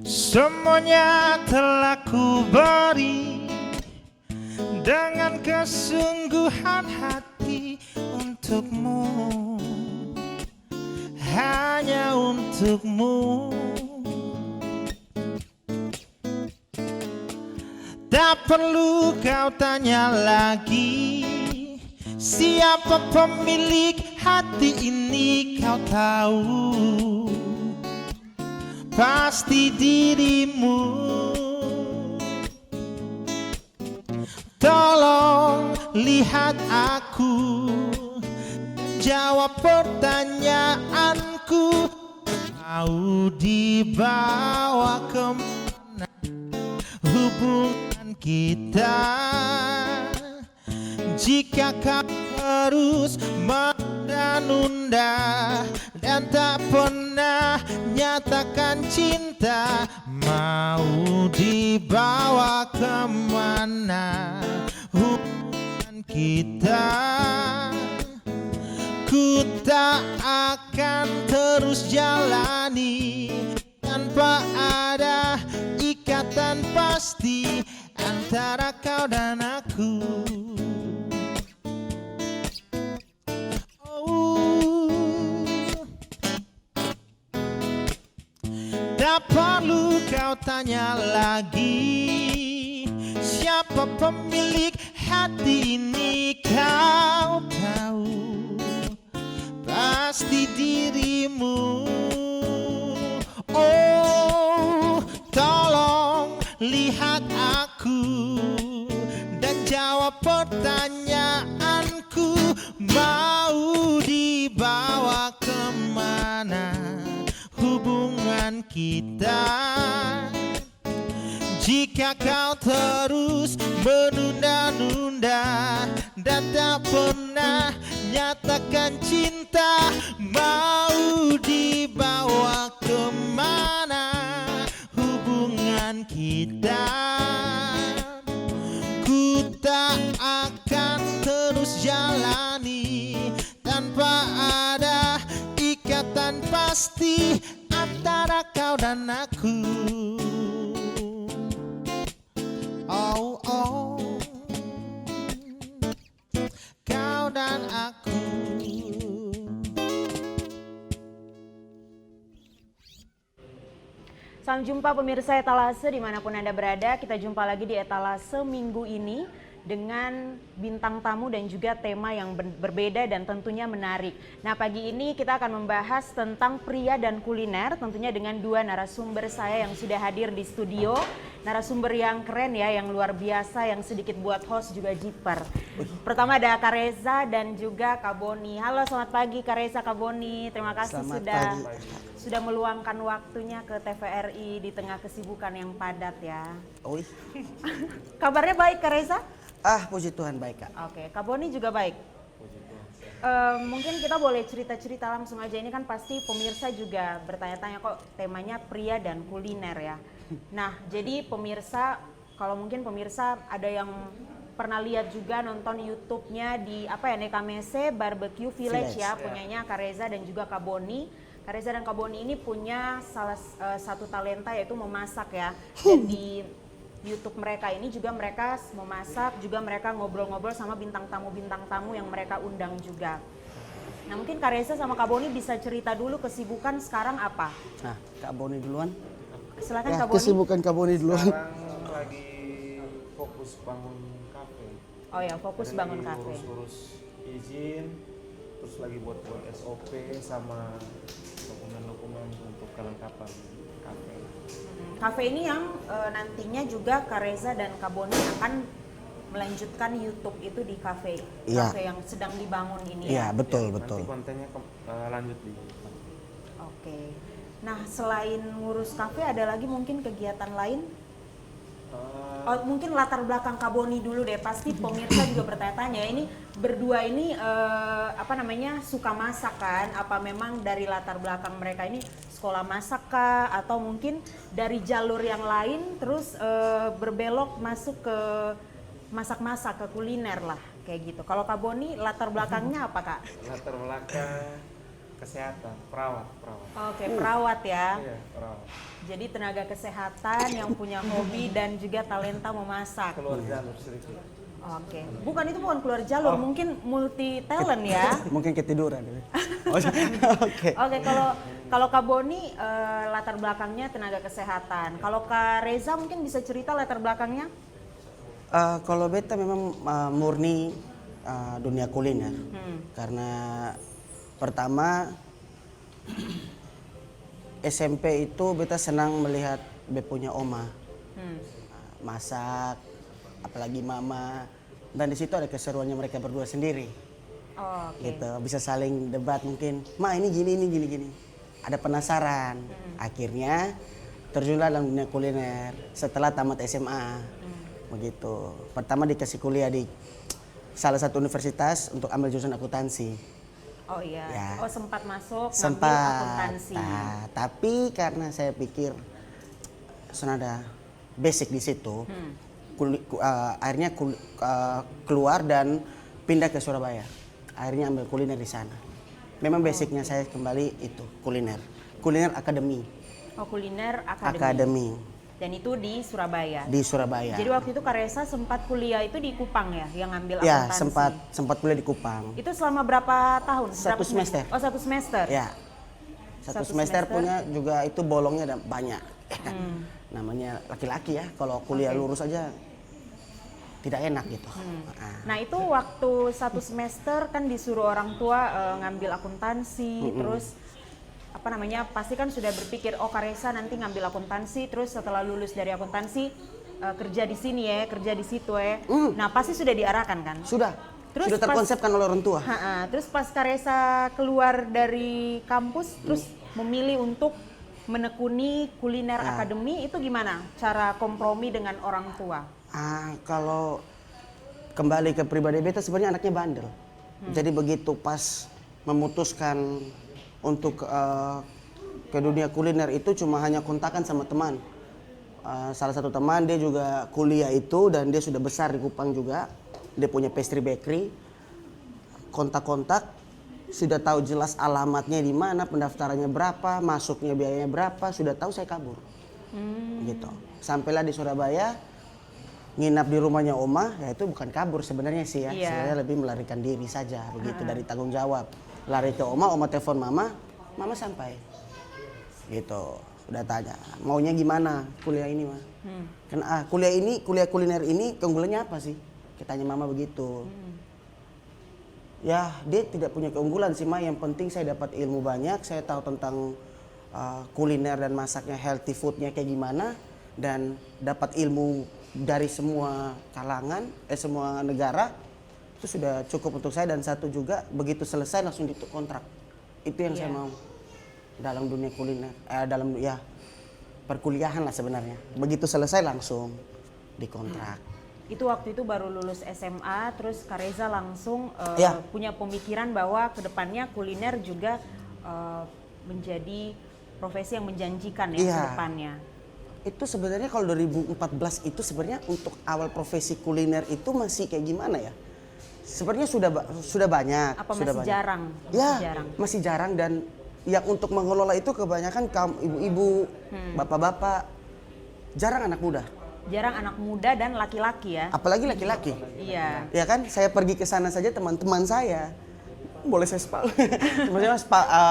Semuanya telah ku beri dengan kesungguhan hati untukmu, hanya untukmu. Tak perlu kau tanya lagi, siapa pemilik hati ini, kau tahu pasti dirimu. Tolong lihat aku, jawab pertanyaanku. Mau dibawa kemana hubungan kita, jika kau terus menunda dan tak pernah nyatakan cinta? Mau dibawa kemana hubungan kita? Ku tak akan terus jalani tanpa ada ikatan pasti antara kau dan aku. Tak perlu kau tanya lagi, siapa pemilik hati ini, kau tahu pasti dirimu. Oh, tolong lihat aku dan jawab pertanyaanku. Mau dibawa kemana hubungan kita, jika kau terus menunda-nunda dan tak pernah nyatakan cinta? Mau dibawa kemana hubungan kita? Ku tak akan terus jalani tanpa ada ikatan pasti antara kau dan aku. Oh, oh, kau dan aku. Salam jumpa pemirsa Etalase dimanapun Anda berada. Kita jumpa lagi di Etalase minggu ini dengan bintang tamu dan juga tema yang berbeda dan tentunya menarik. Nah, pagi ini kita akan membahas tentang pria dan kuliner, tentunya dengan dua narasumber saya yang sudah hadir di studio. Narasumber yang keren ya, yang luar biasa, yang sedikit buat host juga jiper. Pertama ada Kak Reza dan juga Kak Boni. Halo, selamat pagi Kak Reza, Kak Boni. Terima kasih sudah meluangkan waktunya ke TVRI di tengah kesibukan yang padat ya. Kabarnya baik Kak Reza? Puji Tuhan baik Kak. Oke, Kak Boni juga baik. Mungkin kita boleh cerita-cerita langsung aja, ini kan pasti pemirsa juga bertanya-tanya kok temanya pria dan kuliner ya. Nah, jadi pemirsa, kalau mungkin pemirsa ada yang pernah lihat juga nonton YouTube-nya di Nekamese Barbecue Village ya, punyanya Kak Reza dan juga Kak Boni. Kak Reza dan Kak Boni ini punya salah satu talenta yaitu memasak ya. Dan di YouTube mereka ini juga mereka memasak, juga mereka ngobrol-ngobrol sama bintang tamu yang mereka undang juga. Nah, mungkin Kak Reza sama Kak Boni bisa cerita dulu kesibukan sekarang apa? Nah, Kak Boni duluan. Silakan Kak Boni. Kesibukan Kak Boni duluan. Sekarang lagi fokus bangun kafe. Oh ya, fokus bangun kafe. Urus izin, terus lagi buat SOP sama dokumen-dokumen untuk kelengkapan kafe. Kafe ini yang nantinya juga Kak Reza dan Kak Boni akan melanjutkan YouTube itu di kafe yang sedang dibangun ini ya. Iya, betul. Nanti kontennya lanjut di. Oke. Nah, selain ngurus kafe ada lagi mungkin kegiatan lain? Oh, mungkin latar belakang Kak Boni dulu deh, pasti pemirsa juga bertanya-tanya, ini berdua ini suka masak kan? Apa memang dari latar belakang mereka ini sekolah masak kah? Atau mungkin dari jalur yang lain terus berbelok masuk ke masak-masak, ke kuliner lah kayak gitu. Kalau Kak Boni latar belakangnya apa Kak? Latar belakang kesehatan, perawat. Oke, perawat ya. Iya, perawat. Jadi tenaga kesehatan yang punya hobi dan juga talenta memasak. Keluar jalur sedikit. Oke, bukan keluar jalur, mungkin multi talent ya. Mungkin ketiduran. Oke. Oke, kalau Kak Boni latar belakangnya tenaga kesehatan. Kalau Kak Reza mungkin bisa cerita latar belakangnya? Kalau beta memang murni dunia kuliner. Karena pertama SMP itu beta senang melihat be punya oma masak, apalagi mama, dan di situ ada keseruannya mereka berdua sendiri. Oh, oke. Gitu, bisa saling debat mungkin, ma ini gini. Ada penasaran, akhirnya terjunlah dalam dunia kuliner setelah tamat SMA. Begitu. Pertama dikasih kuliah di salah satu universitas untuk ambil jurusan akuntansi. Oh iya. Ya. Oh sempat masuk ngambil Sempat. akuntansi. Nah, tapi karena saya pikir sudah ada basic di situ, akhirnya keluar dan pindah ke Surabaya. Akhirnya ambil kuliner di sana. Memang basicnya saya kembali itu kuliner akademi. Oh kuliner akademi. Akademi Dan itu di Surabaya. di Surabaya. Jadi waktu itu Kak Reza sempat kuliah itu di Kupang ya, yang ngambil Ya, akuntansi. sempat kuliah di Kupang. Itu selama berapa tahun? Satu semester. Oh 1 semester. Ya. Satu semester punya juga itu bolongnya ada banyak. Namanya laki-laki ya, kalau kuliah lurus aja tidak enak gitu. Nah itu waktu 1 semester kan disuruh orang tua ngambil akuntansi, terus pasti kan sudah berpikir, oh Kak Reza nanti ngambil akuntansi, terus setelah lulus dari akuntansi kerja di sini ya, kerja di situ ya. Nah pasti sudah diarahkan kan? Sudah Terus terkonsepkan oleh orang tua. Terus pas Kak Reza keluar dari kampus, terus memilih untuk menekuni kuliner akademi, itu gimana cara kompromi dengan orang tua? Kalau kembali ke pribadi beta sebenarnya anaknya bandel. Jadi begitu pas memutuskan untuk ke dunia kuliner itu cuma hanya kontakan sama teman. Salah satu teman dia juga kuliah itu dan dia sudah besar di Kupang juga. Dia punya pastry bakery. Kontak-kontak, sudah tahu jelas alamatnya di mana, pendaftarannya berapa, masuknya biayanya berapa, sudah tahu saya kabur. Gitu. Sampailah di Surabaya, nginap di rumahnya oma, ya itu bukan kabur sebenarnya sih ya. Sebenarnya lebih melarikan diri saja begitu dari tanggung jawab. Lari ke oma telepon mama sampai. Gitu. Udah tanya, maunya gimana kuliah ini mah? Karena kuliah kuliner ini keunggulannya apa sih? Kitanya mama begitu. Ya dia tidak punya keunggulan sih mah, yang penting saya dapat ilmu banyak, saya tahu tentang kuliner dan masaknya, healthy foodnya kayak gimana, dan dapat ilmu dari semua kalangan, semua negara, itu sudah cukup untuk saya. Dan satu juga begitu selesai langsung dikontrak. Itu yang saya mau dalam dunia kuliner, dalam ya perkuliahan lah sebenarnya. Begitu selesai langsung dikontrak. Itu waktu itu baru lulus SMA, terus Kak Reza langsung punya pemikiran bahwa kedepannya kuliner juga menjadi profesi yang menjanjikan ya kedepannya. Itu sebenarnya kalau 2014 itu sebenarnya untuk awal profesi kuliner itu masih kayak gimana ya? Sebenarnya sudah banyak. Apa sudah masih banyak. jarang? Masih jarang, dan yang untuk mengelola itu kebanyakan kaum ibu-ibu, bapak-bapak, jarang anak muda. Jarang anak muda dan laki-laki ya. Apalagi laki-laki. Iya. Ya kan, saya pergi ke sana saja teman-teman saya, boleh saya spal.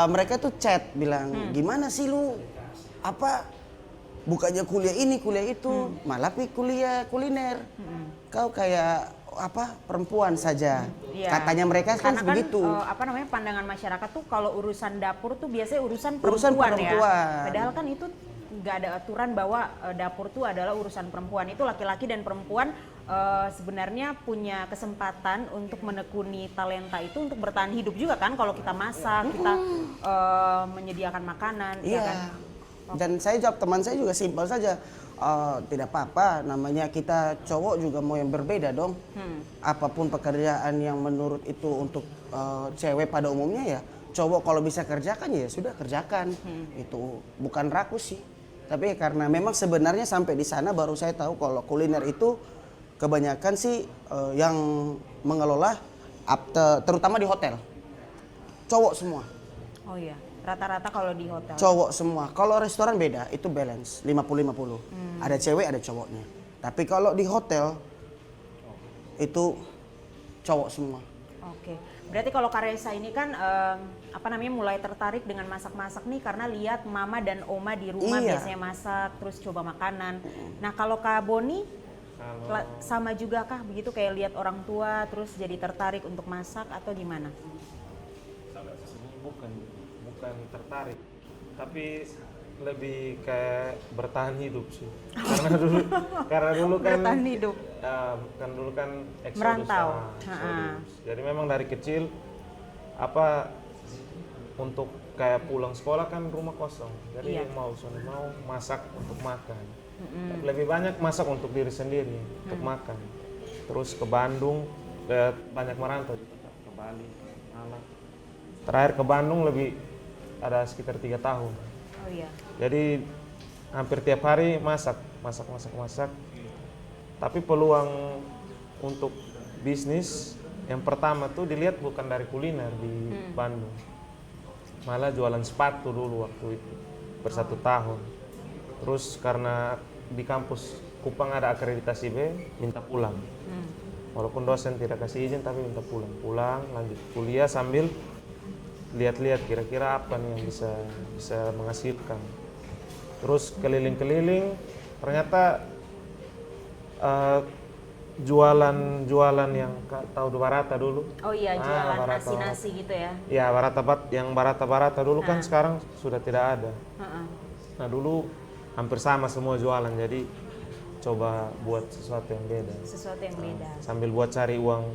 Mereka tuh chat bilang, gimana sih lu? Bukannya kuliah ini, kuliah itu, malah kuliah kuliner. Kau kayak perempuan saja. Katanya mereka kan begitu. Pandangan masyarakat tuh kalau urusan dapur tuh biasanya urusan perempuan ya. Padahal kan itu nggak ada aturan bahwa dapur tuh adalah urusan perempuan. Itu laki-laki dan perempuan sebenarnya punya kesempatan untuk menekuni talenta itu untuk bertahan hidup juga kan. Kalau kita masak, kita menyediakan makanan, ya kan. Dan saya jawab teman saya juga simpel saja. tidak apa-apa, namanya kita cowok juga mau yang berbeda dong. Apapun pekerjaan yang menurut itu untuk cewek pada umumnya ya, cowok kalau bisa kerjakan ya sudah kerjakan. Itu bukan rakus sih. Tapi karena memang sebenarnya sampai di sana baru saya tahu kalau kuliner itu kebanyakan sih yang mengelola terutama di hotel. Cowok semua. Oh iya, rata-rata kalau di hotel. Cowok semua. Kalau restoran beda, itu balance 50-50. Ada cewek, ada cowoknya. Tapi kalau di hotel itu cowok semua. Oke, berarti kalau Kak Reza ini kan mulai tertarik dengan masak-masak nih karena lihat mama dan oma di rumah Iya. biasanya masak, terus coba makanan. Nah kalau Kak Boni sama juga kah begitu kayak lihat orang tua terus jadi tertarik untuk masak atau gimana? Bukan tertarik, tapi lebih kayak bertahan hidup sih. Karena dulu kan Bertahan hidup. kan dulu kan eksodus, Merantau. eksodus. Jadi memang dari kecil untuk kayak pulang sekolah kan rumah kosong. Jadi Iya. mau masak untuk makan. Lebih banyak masak untuk diri sendiri, untuk makan. Terus ke Bandung, banyak merantau ke Bali, Malang. Terakhir ke Bandung ada sekitar 3 tahun. Oh iya. Jadi hampir tiap hari masak. Tapi peluang untuk bisnis yang pertama tuh dilihat bukan dari kuliner di Bandung. Malah jualan sepatu dulu waktu itu ber1 tahun. Terus karena di kampus Kupang ada akreditasi B, minta pulang. Walaupun dosen tidak kasih izin tapi minta pulang lanjut kuliah sambil lihat-lihat kira-kira apa nih yang bisa menghasilkan. Terus keliling-keliling ternyata jualan yang tahu di Barata dulu. Oh iya, jualan Barata. nasi-nasi gitu ya. Ya yang Barata dulu kan sekarang sudah tidak ada. Nah dulu hampir sama semua jualan, jadi coba buat sesuatu yang beda. Sesuatu yang beda. Sambil buat cari uang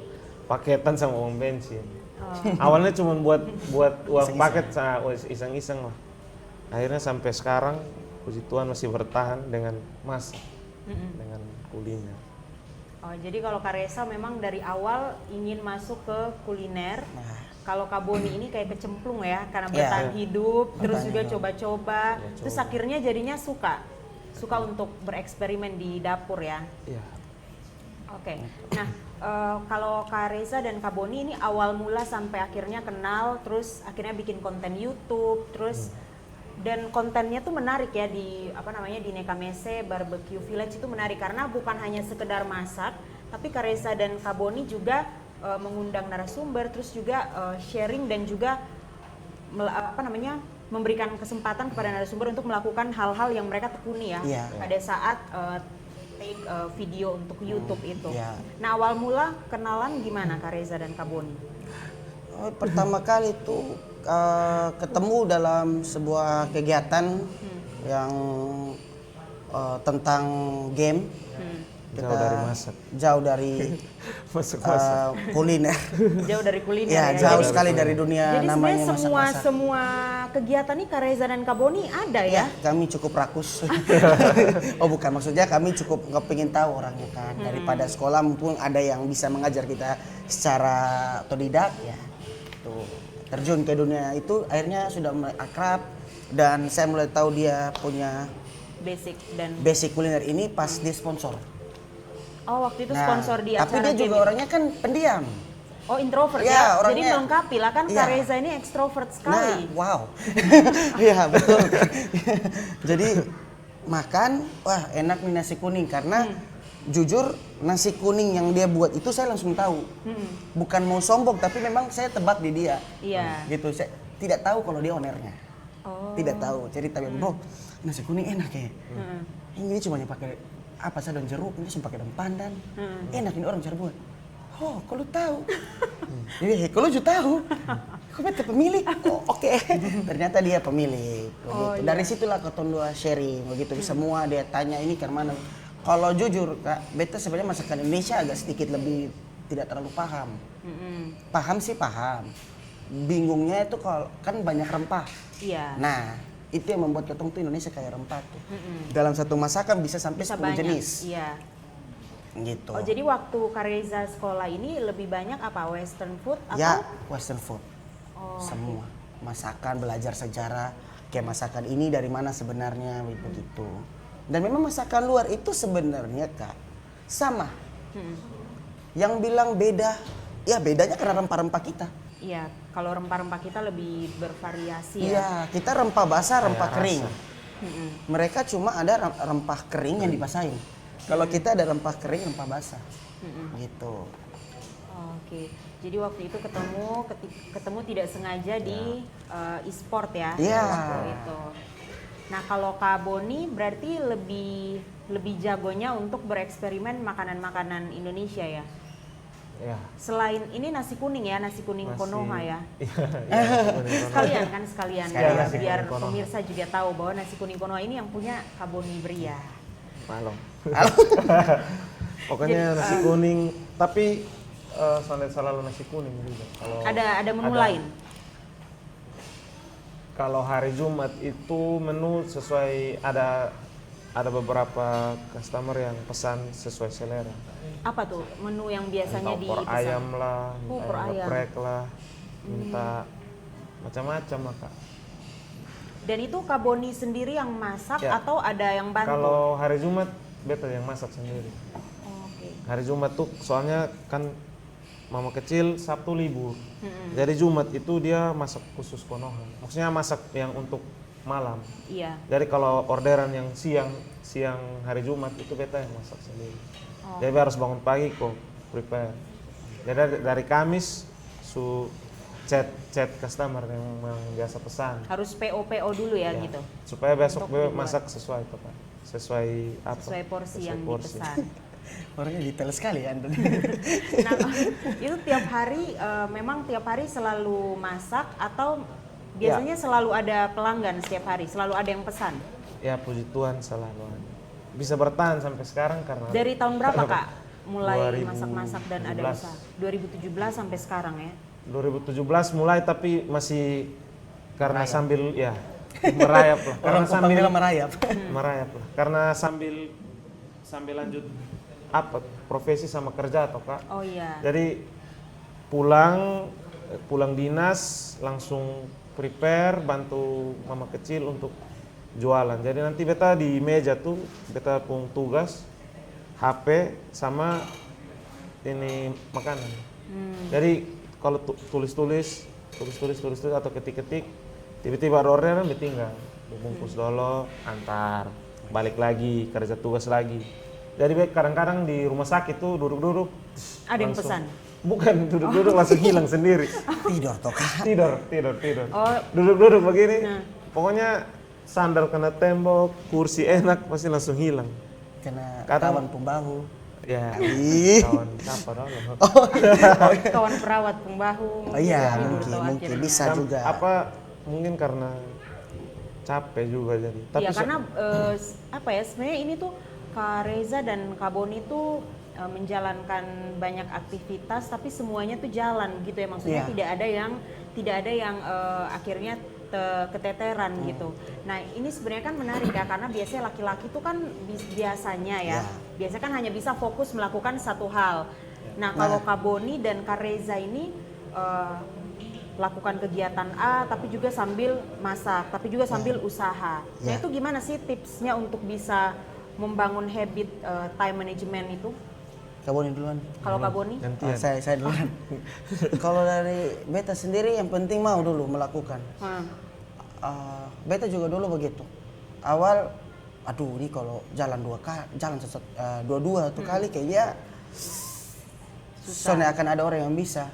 paketan sama uang bensin. Awalnya cuma buat uang paket iseng-iseng lah. Akhirnya sampai sekarang puji Tuhan masih bertahan dengan masak, dengan kuliner. Oh, jadi kalau Kak Reza memang dari awal ingin masuk ke kuliner. Kalau Kak Boni ini kayak kecemplung ya, karena bertahan hidup, terus juga coba-coba, terus akhirnya jadinya suka untuk bereksperimen di dapur ya. Iya. Oke. Nah, kalau Kak Reza dan Kak Boni ini awal mula sampai akhirnya kenal, terus akhirnya bikin konten YouTube, terus dan kontennya tuh menarik ya di di Nekamese Barbecue Village itu menarik karena bukan hanya sekedar masak, tapi Kak Reza dan Kak Boni juga mengundang narasumber, terus juga sharing dan juga memberikan kesempatan kepada narasumber untuk melakukan hal-hal yang mereka tekuni ya pada saat take video untuk YouTube itu. Nah awal mula kenalan gimana Kak Reza dan Kak Boni? Pertama kali itu ketemu dalam sebuah kegiatan yang tentang game. Jauh dari masak. Jauh dari kuliner. Jauh dari kuliner Ya, ya. jauh sekali dari dunia Jadi namanya sebenarnya masak-masak. semua kegiatan nih Kak Reza dan Kak Boni ada ya? Kami cukup rakus. Oh bukan, maksudnya kami cukup kepingin tahu orangnya kan. Daripada sekolah mumpung ada yang bisa mengajar kita secara otodidak ya. Tuh, terjun ke dunia itu akhirnya sudah mulai akrab dan saya mulai tahu dia punya basic kuliner ini pas dia sponsor. Oh waktu itu sponsor di acara tapi dia juga game. orangnya kan pendiam. Oh introvert Ya, ya, jadi orangnya- melengkapi lah kan Kak Ya. Reza ini ekstrovert Nah, sekali. wow. Iya, betul. Jadi makan, wah enak nih nasi kuning karena jujur nasi kuning yang dia buat itu saya langsung tahu. Bukan mau sombong tapi memang saya tebak di dia. Iya. Gitu, saya tidak tahu kalau dia ownernya. Oh. Tidak tahu. Jadi tapi bro, nasi kuning enak ya. Ini cuma pakai apa sih daun jeruk, ini cuma pakai daun pandan. Enak ini orang cara buat. Oh, kalau tahu. Jadi kalau juga tahu. Kok beta pemilik? Oh, oke. Ternyata dia pemilik. Begitu. Dari situlah ketemu dua sharing begitu. Semua dia tanya ini ke mana. Kalau jujur Kak, beta sebenarnya masakan Indonesia agak sedikit lebih tidak terlalu paham. Paham sih paham. Bingungnya itu kalau kan banyak rempah. Iya. Nah, Itu yang membuat ketong tuh Indonesia kayak rempah tuh. Dalam satu masakan bisa sampai Bisa 10 banyak. jenis. Iya. Gitu. Oh jadi waktu Kak Reza sekolah ini lebih banyak apa? Western food atau? Ya, western food. Oh, Semua. Masakan, belajar sejarah. Kayak masakan ini dari mana sebenarnya, begitu. Dan memang masakan luar itu sebenarnya Kak, sama. Yang bilang beda, ya bedanya karena rempah-rempah kita. Iya, kalau rempah-rempah kita lebih bervariasi ya. Iya, kita rempah basah, rempah Kayak kering. rasa. Mereka cuma ada rempah kering yang dibasahin. Kalau kita ada rempah kering, rempah basah. Gitu. Oke, jadi waktu itu ketemu tidak sengaja di e-sport ya. Iya. Waktu itu. Nah kalau Kak Boni berarti lebih jagonya untuk bereksperimen makanan-makanan Indonesia ya. Ya. Selain ini nasi kuning ya, nasi kuning Nasi- Konoha ya. Iya, kuning Konoha. Sekalian Sekalian, ya, nasi biar kuning Konoha. pemirsa juga tahu bahwa nasi kuning Konoha ini yang punya Kak Boni Bria. Malong. Pokoknya nasi kuning, tapi selalu nasi kuning juga. Kalau Ada menu lain? Kalau hari Jumat itu menu sesuai ada beberapa customer yang pesan sesuai selera. Apa tuh menu yang biasanya Minta opor dipesan? ayam lah, Oh, minta opor ayam ayam. geprek lah, minta macam-macam lah Kak. Dan itu Kak Boni sendiri yang masak Ya. atau ada yang bantu? Kalau hari Jumat beta yang masak sendiri. Oh, oke. Hari Jumat tuh soalnya kan mama kecil Sabtu libur. Jadi Jumat itu dia masak khusus Konoha. Maksudnya masak yang untuk malam. Iya. Jadi kalau orderan yang siang hari Jumat itu beta yang masak sendiri. Oh. Jadi harus bangun pagi kok prepare. Jadi dari Kamis chat customer yang biasa pesan. Harus PO dulu ya, Ya, gitu. supaya besok Untuk dibuat. masak sesuai tuh Pak. Sesuai apa? Sesuai porsi Sesuai yang porsi. dipesan. Orangnya detail sekali ya Anda. Nah, itu tiap hari memang tiap hari selalu masak atau biasanya selalu ada pelanggan setiap hari, selalu ada yang pesan. Ya puji Tuhan selalu ada. Bisa bertahan sampai sekarang karena Dari tahun berapa Kak mulai 2017. masak-masak dan ada usaha? 2017 sampai sekarang ya. 2017 mulai tapi masih karena sambil ya merayap lah. Karena Orang sambil sambil merayap. merayap lah. Karena sambil lanjut apa profesi sama kerja atau Kak. Oh iya. Jadi pulang dinas langsung prepare bantu mama kecil untuk jualan. Jadi nanti beta di meja tuh beta pun tugas HP sama ini makanan. Jadi kalau tulis atau ketik-ketik tiba-tiba ada orderan tinggal bungkus dulu antar balik lagi kerja tugas lagi. Jadi kadang-kadang di rumah sakit tuh duduk-duduk Ada yang langsung- pesan? Bukan duduk-duduk langsung hilang sendiri. Tidur toh Kak. Tidur. Oh, Duduk-duduk begini. Nah. Pokoknya sandal kena tembok, kursi enak pasti langsung hilang. Kena Kadang- kawan pembahu. Ya, Ih. kawan siapa dulu. kawan perawat pembahu. Oh iya, tidur mungkin tuh mungkin akhirnya. bisa juga. Apa mungkin karena capek juga jadi. Iya karena apa ya sebenarnya ini tuh Kak Reza dan Kak Boni tuh menjalankan banyak aktivitas tapi semuanya tuh jalan gitu ya maksudnya Iya. tidak ada yang akhirnya keteteran gitu. Nah ini sebenarnya kan menarik ya karena biasanya laki-laki tuh kan biasanya ya biasanya kan hanya bisa fokus melakukan satu hal. Nah kalau Kak Boni dan Kak Reza ini lakukan kegiatan A tapi juga sambil masak, tapi juga sambil usaha. Nah Ya. itu gimana sih tipsnya untuk bisa membangun habit time management itu? Kak Boni duluan. Kalau Kak Boni? gantian. Saya duluan. Kalau dari beta sendiri yang penting mau dulu melakukan. Beta juga dulu begitu. Awal, aduh ini kalau jalan dua-dua tuh kali kayaknya soalnya akan ada orang yang bisa.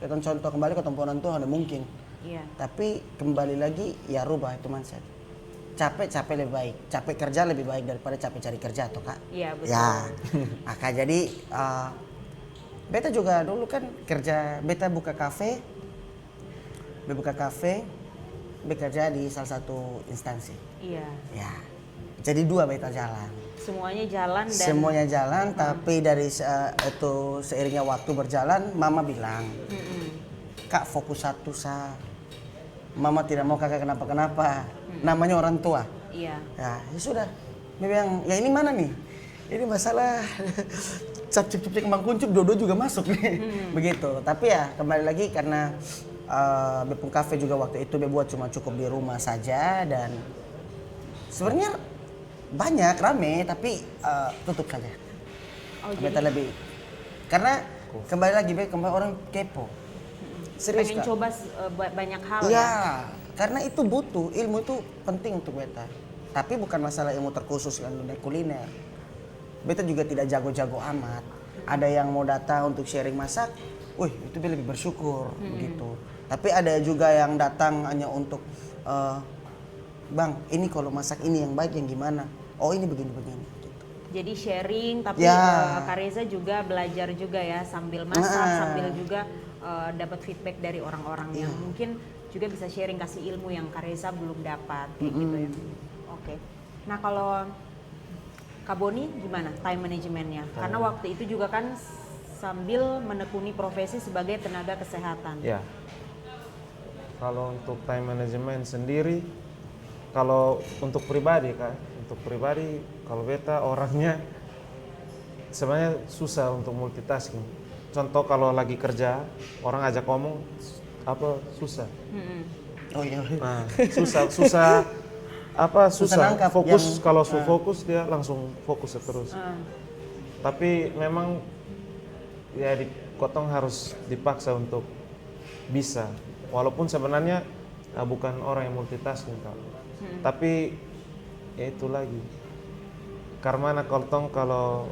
Kita contoh kembali ke tumpuan Tuhan mungkin. Iya. Tapi kembali lagi ya rubah itu mindset. Capek lebih baik. Capek kerja lebih baik daripada capek cari kerja tuh Kak. Iya betul. Ya, maka jadi beta juga dulu kan kerja, beta buka kafe, bekerja di salah satu instansi. Iya. Ya, jadi dua beta jalan. Semuanya jalan dan Semuanya jalan, tapi dari itu seiringnya waktu berjalan, mama bilang, Kak fokus satu sa. mama tidak mau kakak kenapa-kenapa. Namanya orang tua. Iya. Ya sudah. Dia bilang, ya ini mana nih? Ini masalah cap-cip-cip kembang kuncup, dua-dua juga masuk nih. Begitu. Tapi ya kembali lagi karena Bepung Cafe juga waktu itu dia buat cuma cukup di rumah saja dan sebenarnya banyak rame tapi tutup saja. Oh, Beta lebih karena kembali lagi kembali orang kepo. Serius pengen Kak? coba banyak hal Iya, ya. karena itu butuh, ilmu itu penting untuk beta. Tapi bukan masalah ilmu terkhusus kan dunia kuliner. Beta juga tidak jago-jago amat. Ada yang mau datang untuk sharing masak, wih itu dia lebih bersyukur begitu. Tapi ada juga yang datang hanya untuk, Bang ini kalau masak ini yang baik yang gimana? Oh ini begini-begini. Gitu. Jadi sharing, tapi Ya. Kak Reza juga belajar juga ya sambil masak, sambil juga dapat feedback dari orang-orang yang mungkin juga bisa sharing, kasih ilmu yang Kak Reza belum dapat kayak gitu ya. Oke. Nah kalau Kak Boni gimana time manajemennya? Karena waktu itu juga kan sambil menekuni profesi sebagai tenaga kesehatan. Ya. Kalau untuk time management sendiri, kalau untuk pribadi Kak, kalau beta orangnya sebenarnya susah untuk multitasking. Contoh kalau lagi kerja, orang ajak ngomong apa susah. Oh iya. Nah, susah nangkap fokus. yang- Kalau fokus dia langsung fokus terus. Tapi memang ya kotong harus dipaksa untuk bisa. Walaupun sebenarnya bukan orang yang multitasking Kak. Tapi ya itu lagi. Karena kotong kalau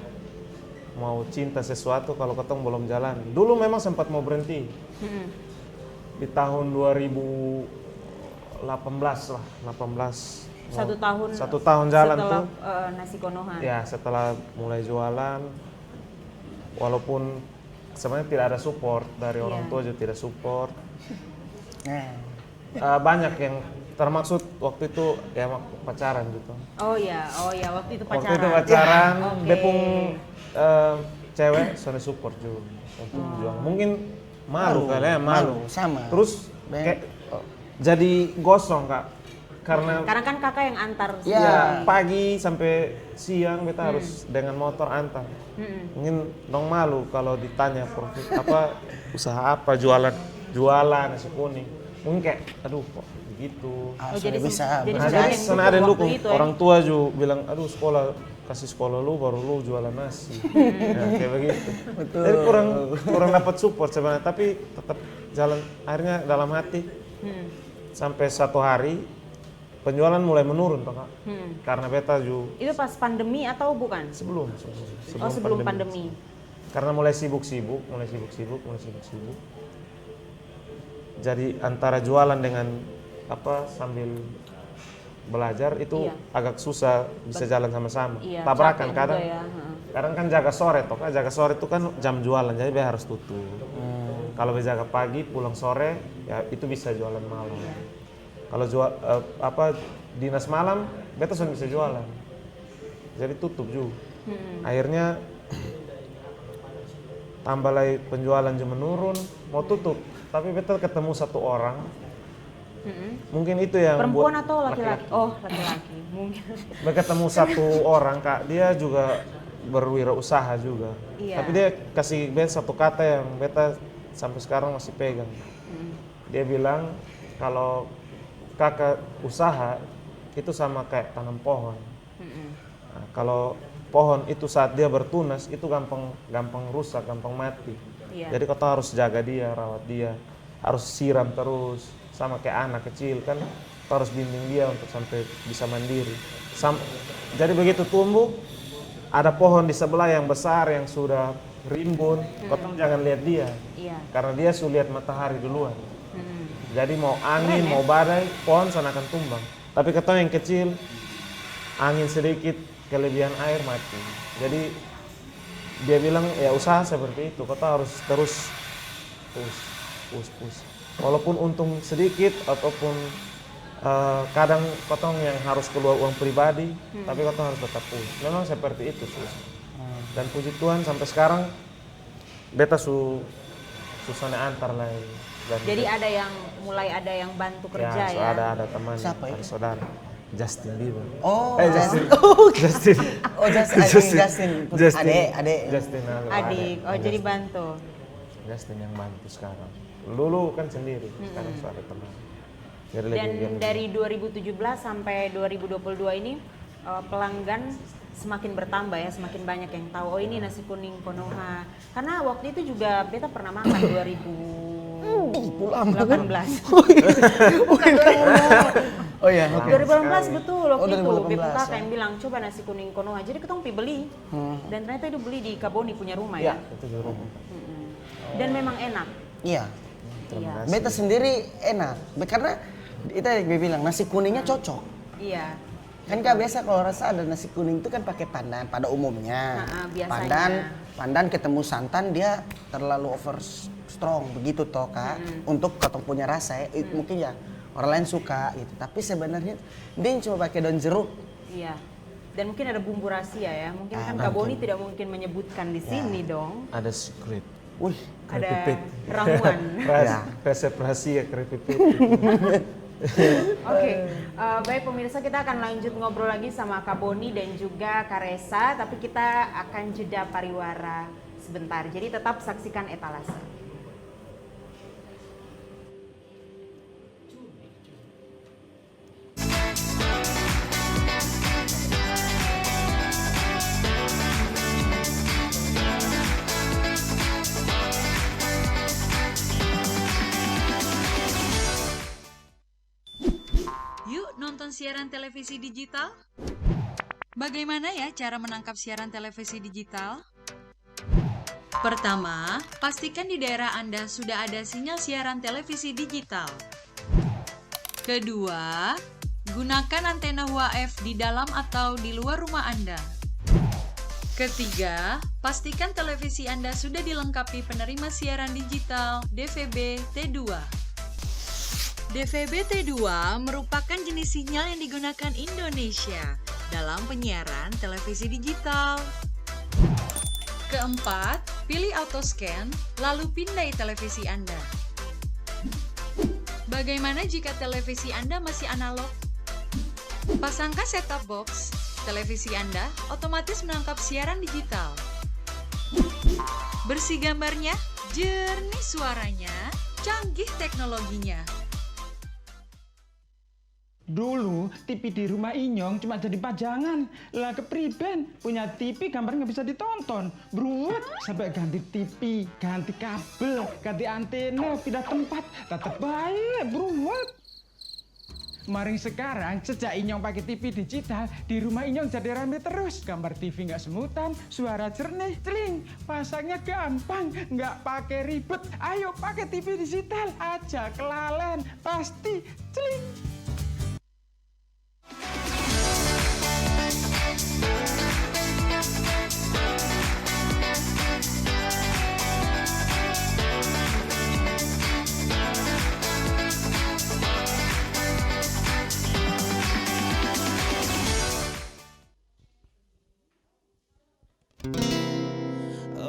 mau cinta sesuatu kalau kotong belum jalan. Dulu memang sempat mau berhenti. Di tahun 2018 lah, 18. Satu tahun jalan setelah, tuh. Nasi Konoha. Ya setelah mulai jualan, walaupun sebenarnya tidak ada support dari orang tua juga tidak support. Banyak yang termaksud waktu itu ya pacaran gitu. Oh ya waktu itu pacaran. Waktu itu pacaran, Oke. Bepung cewek soalnya support juga untuk jualan. Mungkin malu kali ya, malu. Sama. Terus kayak jadi gosong Kak. Karena kan kakak yang antar. ya pagi sampai siang beta harus dengan motor antar. Mungkin dong malu kalau ditanya usaha apa, jualan nasi kuning. Mungkin kayak aduh kok begitu. Oh, jadi bisa. jadi Nah, sudah ada jadi yang sana ada dukung dukung. waktu itu, ya? Orang tua juga bilang, aduh kasih sekolah lu baru lu jualan nasi. Ya, kayak begitu. Betul. Jadi kurang dapat support sebenarnya, tapi tetap jalan. Akhirnya dalam hati sampai satu hari penjualan mulai menurun toh Kak. Karena beta juga Itu pas pandemi atau bukan? sebelum Sebelum pandemi. Karena mulai sibuk. Jadi antara jualan dengan sambil belajar itu agak susah bisa jalan sama-sama. Iya, Tabrakan capek kadang. juga ya. Kadang kan jaga sore toh, jaga sore itu kan jam jualan jadi dia harus tutup. Kalau jaga pagi pulang sore ya itu bisa jualan malam. Kalau dinas malam beta sudah bisa jualan. Jadi tutup juga. Akhirnya tambah lagi penjualan juga menurun, mau tutup. Tapi beta ketemu satu orang. Mungkin itu yang Perempuan buat atau laki-laki? Oh, laki-laki. Mungkin. Beta ketemu satu orang Kak, dia juga berwirausaha juga. Iya. Tapi dia kasih beta satu kata yang beta sampai sekarang masih pegang. Dia bilang kalau kakak usaha itu sama kayak tanam pohon. Nah, kalau pohon itu saat dia bertunas itu gampang rusak, gampang mati. Iya. Jadi kau harus jaga dia, rawat dia, harus siram terus. Sama kayak anak kecil kan, kau harus bimbing dia untuk sampai bisa mandiri. Jadi begitu tumbuh, ada pohon di sebelah yang besar yang sudah rimbun, kau jangan lihat dia, Iya. karena dia sudah lihat matahari duluan. Jadi mau angin, mau badai, pohon sana akan tumbang. Tapi kau yang kecil, angin sedikit, kelebihan air mati. Jadi dia bilang ya usaha seperti itu, kau harus terus push. Walaupun untung sedikit ataupun kadang kotong yang harus keluar uang pribadi, tapi kotong harus tetap push. Memang seperti itu susah. Dan puji Tuhan sampai sekarang beta susahnya antar lagi. Jadi mulai ada yang bantu kerja so ya. ada teman, Siapa ya? ada saudara. Justin Bieber. Oh, Justin. Justin. Oh, Justin. Adek. Justin. Adik, jadi bantu. Justin yang bantu sekarang. Dulu kan sendiri, sekarang so ada teman. Jadi Dan lebih- dari 2017 sampai 2022 ini pelanggan semakin bertambah ya, semakin banyak yang tahu oh ini nasi kuning Konoha. Karena waktu itu juga beta pernah makan 2018. Bukan 2018. Oh iya, oke. 2018 betul waktu itu. 2018, BPK ya. yang bilang coba nasi kuning Konoha. Jadi ketemu pi beli. Dan ternyata itu beli di Kaboni punya rumah ya. itu di rumah. Dan memang enak. Iya. Iya. Beta sendiri enak. Karena itu yang gue bilang nasi kuningnya cocok. Iya. Kan Kak biasa kalau rasa ada nasi kuning itu kan pakai pandan pada umumnya. Biasanya. Pandan ketemu santan dia terlalu over strong begitu toh Kak. Untuk ketemu punya rasa ya, mungkin ya orang lain suka gitu. Tapi sebenarnya dia cuma pakai daun jeruk. Iya. Dan mungkin ada bumbu rahasia ya. Mungkin kan Kaboni tidak mungkin menyebutkan di sini dong. Ada secret. Wih, Ada Keripik. ramuan. Resep rahasia keripik. Oke, baik pemirsa kita akan lanjut ngobrol lagi sama Kaboni dan juga Karesa, tapi kita akan jeda pariwara sebentar. Jadi tetap saksikan Etalase. Yuk nonton siaran televisi digital? Bagaimana ya cara menangkap siaran televisi digital? Pertama, pastikan di daerah Anda sudah ada sinyal siaran televisi digital. Kedua, gunakan antena UHF di dalam atau di luar rumah Anda. Ketiga, pastikan televisi Anda sudah dilengkapi penerima siaran digital DVB T2. DVB T2 merupakan jenis sinyal yang digunakan Indonesia dalam penyiaran televisi digital. Keempat, pilih auto scan, lalu pindai televisi Anda. Bagaimana jika televisi Anda masih analog? Pasangkan set-top box, televisi Anda otomatis menangkap siaran digital. Bersih gambarnya, jernih suaranya, canggih teknologinya. Dulu TV di rumah Inyong cuma jadi pajangan. Lah kepriben punya TV gambar nggak bisa ditonton. Beruat sampai ganti TV, ganti kabel, ganti antena, pindah tempat. Tetap baik, beruat. Maring sekarang sejak Inyong pakai TV digital, di rumah Inyong jadi rame terus. Gambar TV nggak semutan, suara jernih, celing. Pasangnya gampang, nggak pakai ribet. Ayo pakai TV digital aja, kelalen pasti celing.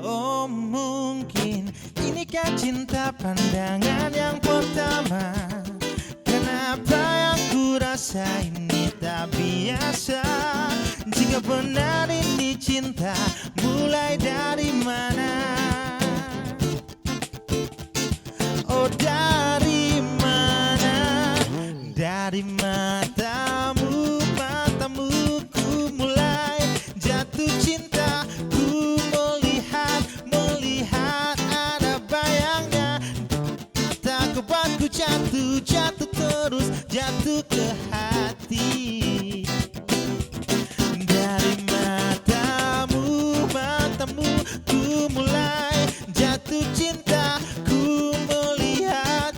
Oh mungkin inikah cinta pandangan yang pertama. Kenapa yang ku rasa ini tak biasa? Jika benar ini cinta, mulai dari mana? Oh dari mana? Dari matamu, matamu ku mulai jatuh cinta. Ku melihat ada bayangnya. Tak kebantu jatuh terus jatuh ke hati. Dari matamu ku mulai jatuh cinta. Ku melihat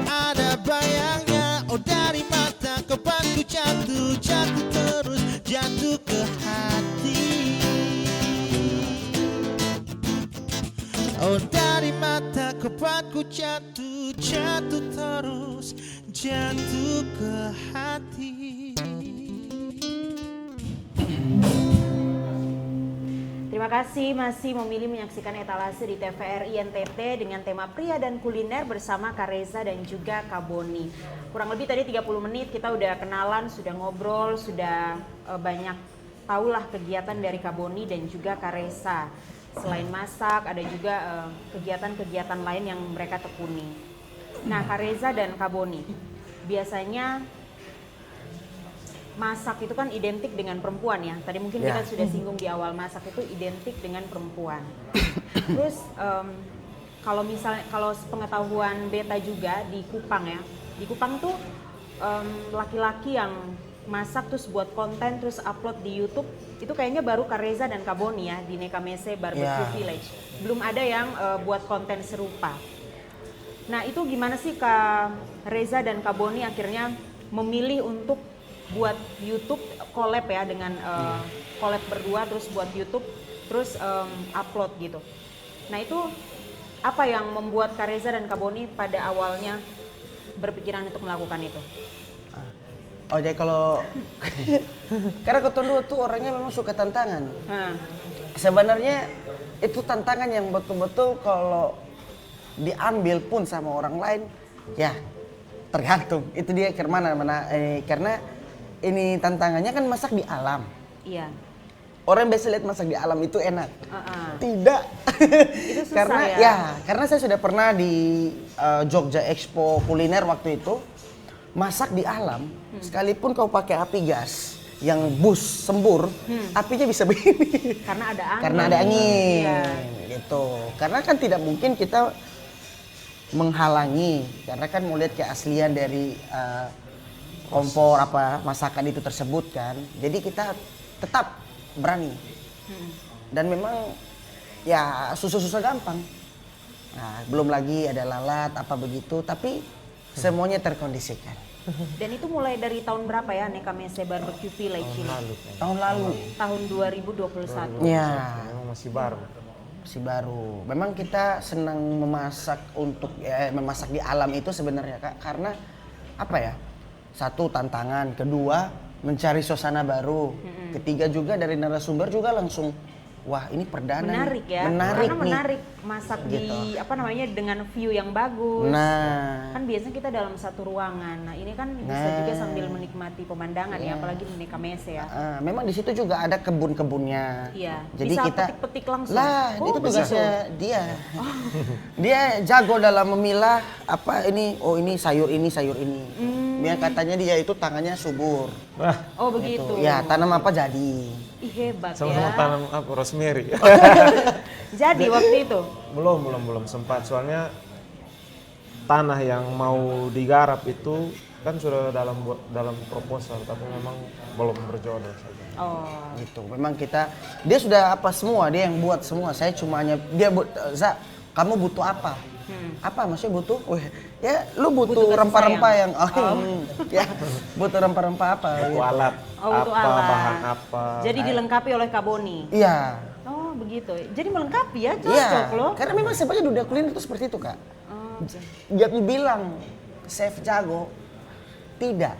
ada bayangnya. Oh dari mata kebantu jatuh terus jatuh ke hati. Oh dari mata kepadku jatuh terus jatuh ke hati. Terima Terima kasih masih memilih menyaksikan Etalase di TVRI NTT dengan tema pria dan kuliner bersama Kak Reza dan juga Kak Boni. Kurang lebih tadi 30 menit kita udah kenalan, sudah ngobrol, sudah banyak tahulah kegiatan dari Kak Boni dan juga Kak Reza. Selain masak, ada juga kegiatan-kegiatan lain yang mereka tekuni. Nah, Kak Reza dan Kak Boni, biasanya masak itu kan identik dengan perempuan ya. Tadi mungkin kita sudah singgung di awal, masak itu identik dengan perempuan. Terus kalau misalnya pengetahuan Beta juga di Kupang ya, di Kupang tuh laki-laki yang masak terus buat konten terus upload di YouTube itu kayaknya baru Kak Reza dan Kak Boni ya di Nekamese Barbecue Village. Belum ada yang buat konten serupa. Nah itu gimana sih Kak Reza dan Kak Boni akhirnya memilih untuk buat YouTube collab ya dengan collab berdua terus buat YouTube terus upload gitu. Nah itu apa yang membuat Kak Reza dan Kak Boni pada awalnya berpikiran untuk melakukan itu? Oh jadi kalau karena ketemu tuh orangnya memang suka tantangan. Sebenarnya itu tantangan yang betul-betul kalau diambil pun sama orang lain ya tergantung itu dia karena karena ini tantangannya kan masak di alam. Iya. Orang biasa lihat masak di alam itu enak. Tidak. Itu susah karena ya? Karena saya sudah pernah di Jogja Expo kuliner waktu itu masak di alam. Sekalipun kau pakai api gas yang bus sembur, apinya bisa begini. Karena ada angin. Karena ada angin. Iya. Gitu. Karena kan tidak mungkin kita menghalangi karena kan mau lihat keaslian dari kompor apa masakan itu tersebut kan. Jadi kita tetap berani. Dan memang ya susah-susah gampang. Nah, belum lagi ada lalat apa begitu tapi semuanya terkondisikan. Dan itu mulai dari tahun berapa ya Nekamese Barbecue Village ini? Tahun lalu. Tahun 2021. Ya, Memang masih baru. masih baru. Memang kita senang memasak untuk memasak di alam itu sebenarnya Kak karena apa ya? Satu tantangan, kedua mencari suasana baru, ketiga juga dari narasumber juga langsung wah ini perdana Menarik nih. ya, Menarik karena nih. menarik masak Gitu. di apa namanya dengan view yang bagus. Nah, Kan biasanya kita dalam satu ruangan. Nah ini kan bisa juga sambil menikmati pemandangan ya, apalagi di Nekamese ya. memang di situ juga ada kebun-kebunnya. Iya. Jadi bisa kita petik-petik langsung. lah Oh, itu bisa. tugasnya dia. Dia jago dalam memilah apa ini ini sayur ini. Dia katanya dia itu tangannya subur. Oh begitu. Gitu. Ya tanam apa jadi. Ih hebat Sama-sama ya. tanam apa? Rosemary. Jadi waktu itu. belum sempat soalnya tanah yang mau digarap itu kan sudah dalam proposal tapi memang belum berjodoh saja. Oh. Gitu. Memang dia sudah apa semua, dia yang buat semua. Saya cuma hanya Za, kamu butuh apa? Apa maksudnya butuh? Ya lu butuh kasih rempah-rempah yang sayang. ya butuh rempah-rempah apa? Butuh gitu. alat Oh, butuh apa, alat. bahan apa. Jadi dilengkapi oleh Kak Boni. Iya. Oh begitu. Jadi melengkapi ya, cocok Iya. loh. Karena memang sebenarnya dunia kuliner itu seperti itu, Kak. Oh, oke. Yang bilang chef jago tidak.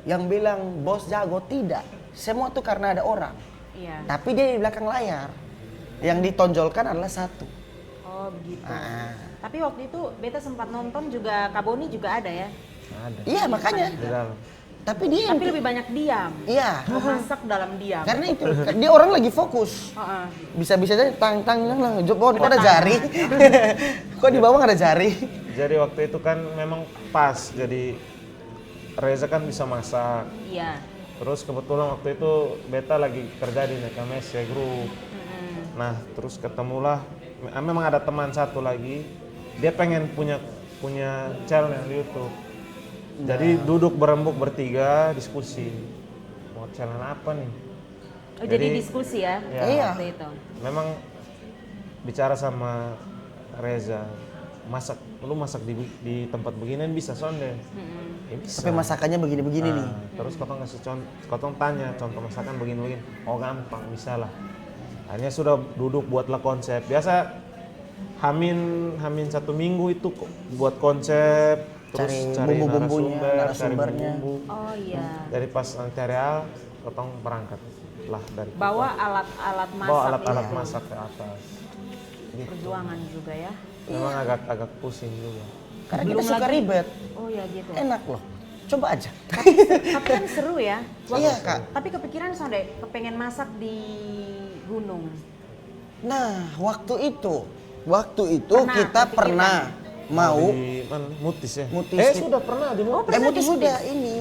Yang bilang bos jago tidak. Semua tuh karena ada orang. Iya. Tapi dia di belakang layar. Yang ditonjolkan adalah satu. Oh begitu. Ah. Tapi waktu itu Beta sempat nonton juga Kak Boni juga ada ya. Ada. Iya makanya. Di dalam. Tapi dia Tapi lebih banyak diam. iya. Memasak dalam diam. Karena itu dia orang lagi fokus. Heeh. Bisa-bisa aja tang kok ada jari. Kok di bawah ada jari? Jadi waktu itu kan memang pas. Jadi Reza kan bisa masak. Iya. Terus kebetulan waktu itu Beta lagi kerja di Nekamese Group. Nah terus ketemulah, memang ada teman satu lagi, dia pengen punya channel di YouTube. Jadi duduk berembuk bertiga diskusi, mau channel apa nih? Oh jadi diskusi ya? Ya. Iya. Waktu itu. Memang bicara sama Reza, lu masak di tempat beginian bisa sonde? Ya bisa. Tapi masakannya begini-begini nih. Terus kotong tanya contoh masakan begini-begini. Oh gampang, bisa lah. Akhirnya sudah duduk buatlah konsep. Biasa Hamin 1 minggu itu buat konsep, terus Cari cari bumbu-bumbunya, cari narasumbernya. bumbu. Oh iya. Dari pas nanti real Kotong berangkat lah dari Bawa alat-alat masak bawa alat-alat ini. masak ke atas. Perjuangan juga ya. Memang agak pusing juga. Karena Belum kita suka lagi- ribet. Oh ya gitu. Enak loh. Coba aja. Tapi kan seru ya. Iya, Kak. Tapi kepikiran Sonde, kepengen masak di gunung. Nah, waktu itu Pernah, kita kepikiran. pernah mau Di mana? Mutis ya? Mutis. Sudah pernah di Mutis. pernah mutis di sudah ini.